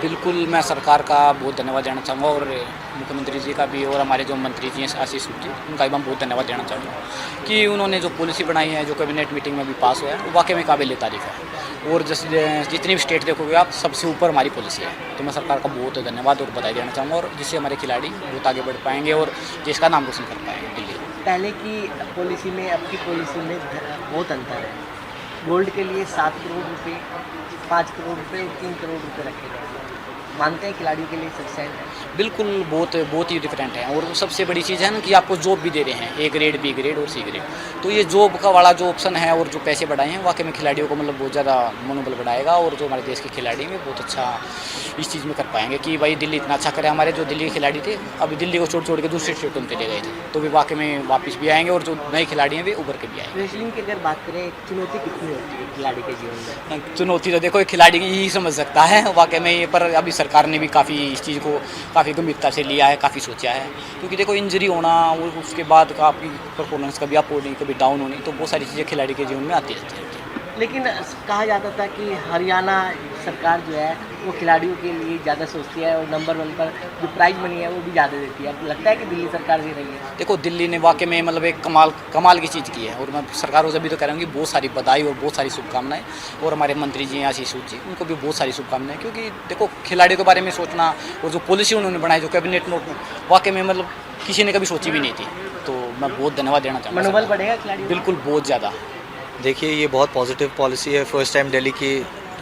बिल्कुल, मैं सरकार का बहुत धन्यवाद देना चाहूँगा और मुख्यमंत्री जी का भी और हमारे जो मंत्री जी हैं आशीष सूद जी, उनका भी मैं बहुत धन्यवाद देना चाहूँगा कि उन्होंने जो पॉलिसी बनाई है, जो कैबिनेट मीटिंग में भी पास हुआ है, वो वाक़ई में काबिल-ए-तारीफ़ है। और जितनी भी स्टेट देखोगे आप, सबसे ऊपर हमारी पॉलिसी है। तो मैं सरकार का बहुत धन्यवाद और बधाई देना चाहूँगा और जिससे हमारे खिलाड़ी बहुत आगे बढ़ पाएँगे और देश का नाम रोशन कर पाएँगे दिल्ली। पहले की पॉलिसी में अब की पॉलिसी में बहुत अंतर है। गोल्ड के लिए 7 करोड़ रुपए, 5 करोड़ रुपए और 3 करोड़ रुपए रखे गए हैं। मानते हैं खिलाड़ियों के लिए सफिशिएंट है? बिल्कुल, बहुत ही डिफरेंट है और सबसे बड़ी चीज़ है ना कि आपको जॉब भी दे रहे हैं, ए ग्रेड, बी ग्रेड और सी ग्रेड। तो ये जॉब का वाला जो ऑप्शन है और जो पैसे बढ़ाए हैं, वाक़ई में खिलाड़ियों को मतलब बहुत ज़्यादा मनोबल बढ़ाएगा और जो हमारे देश के खिलाड़ी हैं, बहुत अच्छा इस चीज़ में कर पाएँगे कि भाई दिल्ली इतना अच्छा करे। हमारे जो दिल्ली के खिलाड़ी थे, अभी दिल्ली को छोड़ के दूसरे स्टेटों में चले गए थे, तो वे वाक़ई में वापस भी आएँगे और जो नए खिलाड़ी हैं, वे उभर के भी आएँगे। रेसलिंग की अगर बात करें, चुनौती कितनी होती है खिलाड़ी के जीवन में? चुनौती तो देखो एक खिलाड़ी ही समझ सकता है वाक़ई में ये, पर अभी सरकार ने भी काफ़ी इस चीज़ को काफ़ी गंभीरता से लिया है, काफ़ी सोचा है। क्योंकि देखो इंजरी होना और उसके बाद का आपकी परफॉर्मेंस कभी अप होनी, कभी डाउन होनी, तो बहुत सारी चीज़ें खिलाड़ी के जीवन में आती रहती हैं। लेकिन कहा जाता था कि हरियाणा सरकार जो है वो खिलाड़ियों के लिए ज़्यादा सोचती है और नंबर 1 पर जो प्राइज़ मनी है वो भी ज़्यादा देती है। आपको लगता है कि दिल्ली सरकार दे रही है? देखो दिल्ली ने वाक़ई में मतलब एक कमाल की चीज़ की है और मैं सरकार को अभी तो कह रहा हूँ कि बहुत सारी बधाई और बहुत सारी शुभकामनाएं। और हमारे मंत्री जी हैं आशीष सूद जी, उनको भी बहुत सारी शुभकामनाएं, क्योंकि देखो खिलाड़ियों के बारे में सोचना और जो पॉलिसी उन्होंने बनाई, जो कैबिनेट नोट में, वाक़ई में मतलब किसी ने कभी सोची भी नहीं थी। तो मैं बहुत धन्यवाद देना चाहूँगा। मनोबल बढ़ेगा खिलाड़ियों का? बिल्कुल, बहुत ज़्यादा। देखिए ये बहुत पॉजिटिव पॉलिसी है। फर्स्ट टाइम दिल्ली की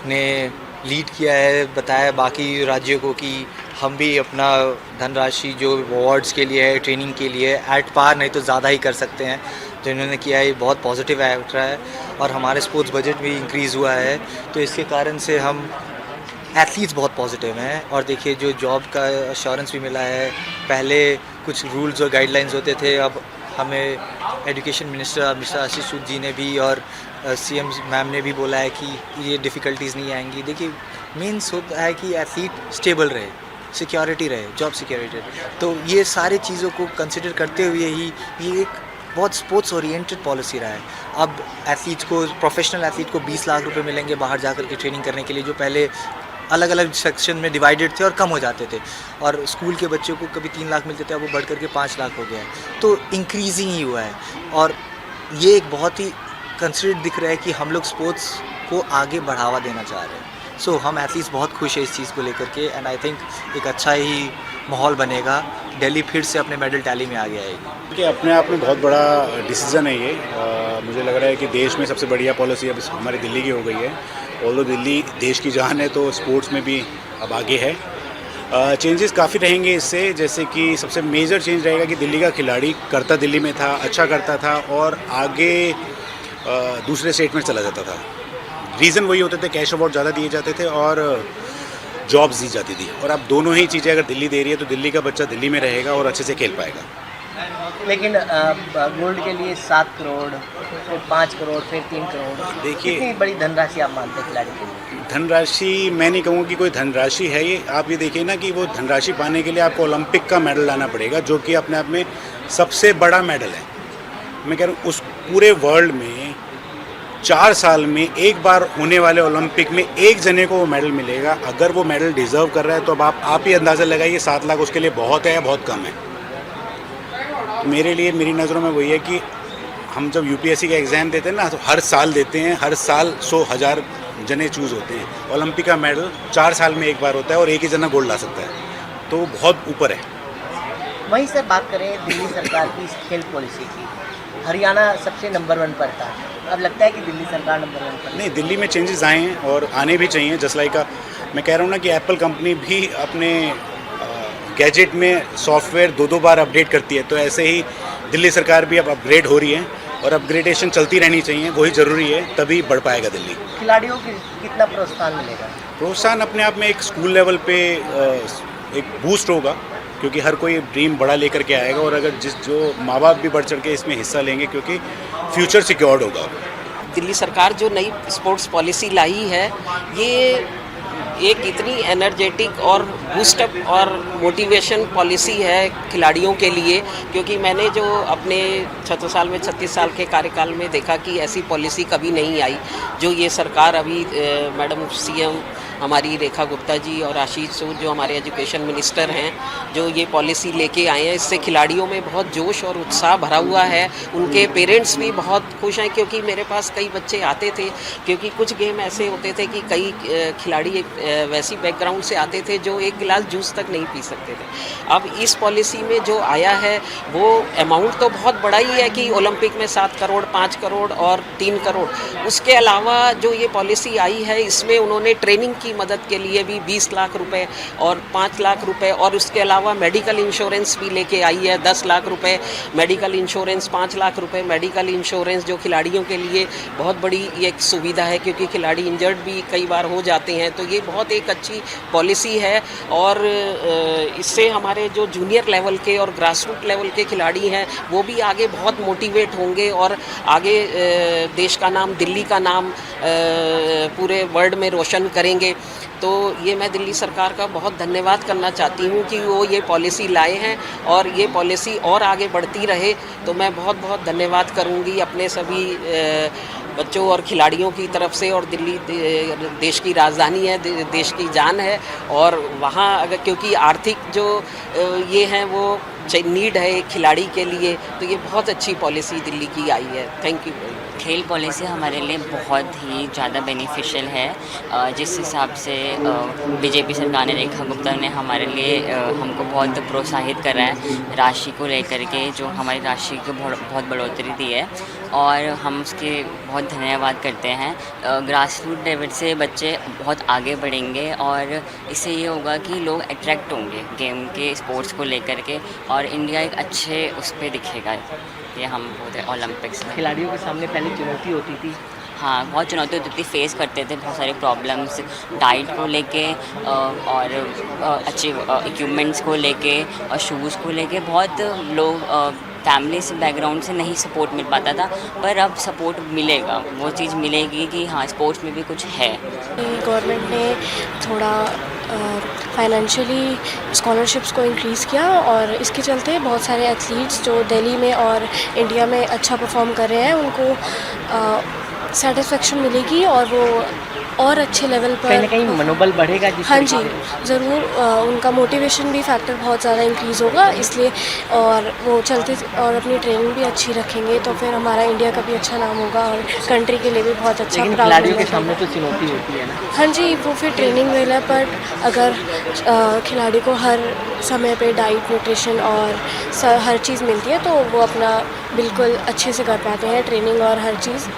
ने लीड किया है, बताया बाकी राज्यों को कि हम भी अपना धनराशि जो अवार्ड्स के लिए है, ट्रेनिंग के लिए एट पार नहीं तो ज़्यादा ही कर सकते हैं। जो इन्होंने किया है ये बहुत पॉजिटिव एक्ट रहा है और हमारे स्पोर्ट्स बजट भी इंक्रीज़ हुआ है, तो इसके कारण से हम एथलीट्स बहुत पॉजिटिव हैं। और देखिए जो जॉब का अश्योरेंस भी मिला है, पहले कुछ रूल्स और गाइडलाइंस होते थे, अब हमें एजुकेशन मिनिस्टर मिस्टर आशीष सूद जी ने भी और सीएम मैम ने भी बोला है कि ये डिफ़िकल्टीज़ नहीं आएंगी। देखिए मेंस होता है कि एथलीट स्टेबल रहे, सिक्योरिटी रहे, जॉब सिक्योरिटी रहे, तो ये सारी चीज़ों को कंसिडर करते हुए ही ये एक बहुत स्पोर्ट्स ओरिएंटेड पॉलिसी रहा है। अब एथलीट्स को, प्रोफेशनल एथलीट को 20 लाख रुपए मिलेंगे बाहर जाकर के ट्रेनिंग करने के लिए, जो पहले अलग अलग सेक्शन में डिवाइडेड थे और कम हो जाते थे। और स्कूल के बच्चों को कभी 3 लाख मिलते थे, अब वो बढ़ करके 5 लाख हो गया है। तो इंक्रीजिंग ही हुआ है और ये एक बहुत ही कंसिडर्ड दिख रहा है कि हम लोग स्पोर्ट्स को आगे बढ़ावा देना चाह रहे हैं। सो हम एथलीट्स बहुत खुश है इस चीज़ को लेकर के एंड आई थिंक एक अच्छा ही माहौल बनेगा। दिल्ली फिर से अपने मेडल टैली में आगे आएगी। कि अपने आप में बहुत बड़ा डिसीज़न है ये। मुझे लग रहा है कि देश में सबसे बढ़िया पॉलिसी अब हमारी दिल्ली की हो गई है। ऑल्दो दिल्ली देश की जान है, तो स्पोर्ट्स में भी अब आगे है। चेंजेस काफ़ी रहेंगे इससे, जैसे कि सबसे मेजर चेंज रहेगा कि दिल्ली का खिलाड़ी करता दिल्ली में था, अच्छा करता था और आगे दूसरे स्टेट में चला जाता था। रीज़न वही होते थे, कैश अवार्ड ज़्यादा दिए जाते थे और जॉब्स दी जाती थी। और अब दोनों ही चीज़ें अगर दिल्ली दे रही है तो दिल्ली का बच्चा दिल्ली में रहेगा और अच्छे से खेल पाएगा। लेकिन गोल्ड के लिए 7 करोड़, फिर 5 करोड़, फिर 3 करोड़, देखिए कितनी बड़ी धनराशि आप मानते हैं खिलाड़ी के लिए? धनराशि मैं नहीं कहूँगा कि कोई धनराशि है ये। आप ये देखिए ना कि वो धनराशि पाने के लिए आपको ओलंपिक का मेडल लाना पड़ेगा, जो कि अपने आप में सबसे बड़ा मेडल है। मैं कह रहा हूँ उस पूरे वर्ल्ड में 4 साल में एक बार होने वाले ओलंपिक में एक जने को वो मेडल मिलेगा। अगर वो मेडल डिज़र्व कर रहा है तो अब आप ही अंदाज़ा लगाइए 7 लाख उसके लिए बहुत है या बहुत कम है। मेरे लिए, मेरी नज़रों में वही है कि हम जब यूपीएससी का एग्ज़ाम देते हैं ना, तो हर साल देते हैं, हर साल 100,000 जने चूज़ होते हैं। ओलंपिक का मेडल 4 साल में एक बार होता है और एक ही जना गोल्ड ला सकता है, तो वो बहुत ऊपर है। वहीं से बात करें दिल्ली सरकार की इस खेल पॉलिसी की, हरियाणा सबसे नंबर 1 पर था। अब लगता है कि दिल्ली सरकार नंबर 1 पर नहीं, दिल्ली में चेंजेस आए हैं और आने भी चाहिए। जस्ट लाइक मैं कह रहा हूँ ना कि एप्पल कंपनी भी अपने गैजेट में सॉफ्टवेयर 2-2 बार अपडेट करती है, तो ऐसे ही दिल्ली सरकार भी अब अपग्रेड हो रही है और अपग्रेडेशन चलती रहनी चाहिए, वही ज़रूरी है, तभी बढ़ पाएगा दिल्ली। खिलाड़ियों को कितना प्रोत्साहन मिलेगा? प्रोत्साहन अपने आप में एक स्कूल लेवल पे एक बूस्ट होगा, क्योंकि हर कोई ड्रीम बड़ा लेकर के आएगा और अगर जो माँ बाप भी बढ़ चढ़ के इसमें हिस्सा लेंगे, क्योंकि फ्यूचर सिक्योर्ड होगा। दिल्ली सरकार जो नई स्पोर्ट्स पॉलिसी लाई है, ये एक इतनी एनर्जेटिक और बूस्टअप और मोटिवेशन पॉलिसी है खिलाड़ियों के लिए, क्योंकि मैंने जो अपने 36 साल में 36 साल के कार्यकाल में देखा कि ऐसी पॉलिसी कभी नहीं आई जो ये सरकार अभी मैडम सीएम हमारी रेखा गुप्ता जी और आशीष सूद जो हमारे एजुकेशन मिनिस्टर हैं, जो ये पॉलिसी लेके आए हैं, इससे खिलाड़ियों में बहुत जोश और उत्साह भरा हुआ है। उनके पेरेंट्स भी बहुत खुश हैं, क्योंकि मेरे पास कई बच्चे आते थे, क्योंकि कुछ गेम ऐसे होते थे कि कई खिलाड़ी वैसी बैकग्राउंड से आते थे जो एक गिलास जूस तक नहीं पी सकते थे। अब इस पॉलिसी में जो आया है वो अमाउंट तो बहुत बड़ा ही है कि ओलंपिक में 7 करोड़, 5 करोड़ और 3 करोड़। उसके अलावा जो ये पॉलिसी आई है, इसमें उन्होंने ट्रेनिंग की मदद के लिए भी 20 लाख रुपए और 5 लाख रुपए, और उसके अलावा मेडिकल इंश्योरेंस भी लेके आई है। 10 लाख रुपए मेडिकल इंश्योरेंस, 5 लाख रुपए मेडिकल इंश्योरेंस, जो खिलाड़ियों के लिए बहुत बड़ी एक सुविधा है, क्योंकि खिलाड़ी इंजर्ड भी कई बार हो जाते हैं। तो ये बहुत एक अच्छी पॉलिसी है, और इससे हमारे जो जूनियर लेवल के और ग्रास रूट लेवल के खिलाड़ी हैं वो भी आगे बहुत मोटिवेट होंगे, और आगे देश का नाम, दिल्ली का नाम पूरे वर्ल्ड में रोशन करेंगे। तो ये मैं दिल्ली सरकार का बहुत धन्यवाद करना चाहती हूँ कि वो ये पॉलिसी लाए हैं, और ये पॉलिसी और आगे बढ़ती रहे। तो मैं बहुत बहुत धन्यवाद करूँगी अपने सभी बच्चों और खिलाड़ियों की तरफ से। और दिल्ली देश की राजधानी है, देश की जान है, और वहाँ अगर क्योंकि आर्थिक जो ये हैं वो नीड है एक खिलाड़ी के लिए, तो ये बहुत अच्छी पॉलिसी दिल्ली की आई है। Thank you. खेल पॉलिसी हमारे लिए बहुत ही ज़्यादा बेनिफिशियल है। जिस हिसाब से बीजेपी सरकार ने, रेखा गुप्ता ने हमारे लिए हमको बहुत प्रोत्साहित करा है राशि को लेकर के, जो हमारी राशि को बहुत बढ़ोतरी दी है, और हम उसके बहुत धन्यवाद करते हैं। ग्रास रूट लेवल से बच्चे बहुत आगे बढ़ेंगे, और इससे ये होगा कि लोग अट्रैक्ट होंगे गेम के, स्पोर्ट्स को लेकर के, और इंडिया एक अच्छे उस पर दिखेगा। ये हम बोलते ओलंपिक्स में खिलाड़ियों के सामने पहले चुनौती होती थी। हाँ, बहुत चुनौती होती थी, फेस करते थे बहुत सारे प्रॉब्लम्स डाइट को लेके, और अच्छे इक्विपमेंट्स को लेके, और शूज़ को लेके। बहुत लोग फैमिली से, बैकग्राउंड से नहीं सपोर्ट मिल पाता था, पर अब सपोर्ट मिलेगा, वो चीज़ मिलेगी कि हाँ, स्पोर्ट्स में भी कुछ है। गवर्नमेंट ने थोड़ा फाइनेंशियली स्कॉलरशिप्स को इंक्रीज़ किया, और इसके चलते बहुत सारे एथलीट्स जो दिल्ली में और इंडिया में अच्छा परफॉर्म कर रहे हैं, उनको सेटिस्फेक्शन मिलेगी, और वो और अच्छे लेवल पर कहीं ना कहीं मनोबल बढ़ेगा। हाँ जी, ज़रूर। उनका मोटिवेशन भी फैक्टर बहुत ज़्यादा इंक्रीज़ होगा, इसलिए, और वो चलते और अपनी ट्रेनिंग भी अच्छी रखेंगे, तो फिर हमारा इंडिया का भी अच्छा नाम होगा, और कंट्री के लिए भी बहुत अच्छा। खिलाड़ियों के सामने तो चुनौती होती है ना। हाँ जी, वो फिर ट्रेनिंग वेल है, पर अगर खिलाड़ी को हर समय पे डाइट, न्यूट्रिशन और हर चीज़ मिलती है, तो वो अपना बिल्कुल अच्छे से कर पाते हैं ट्रेनिंग और हर चीज़।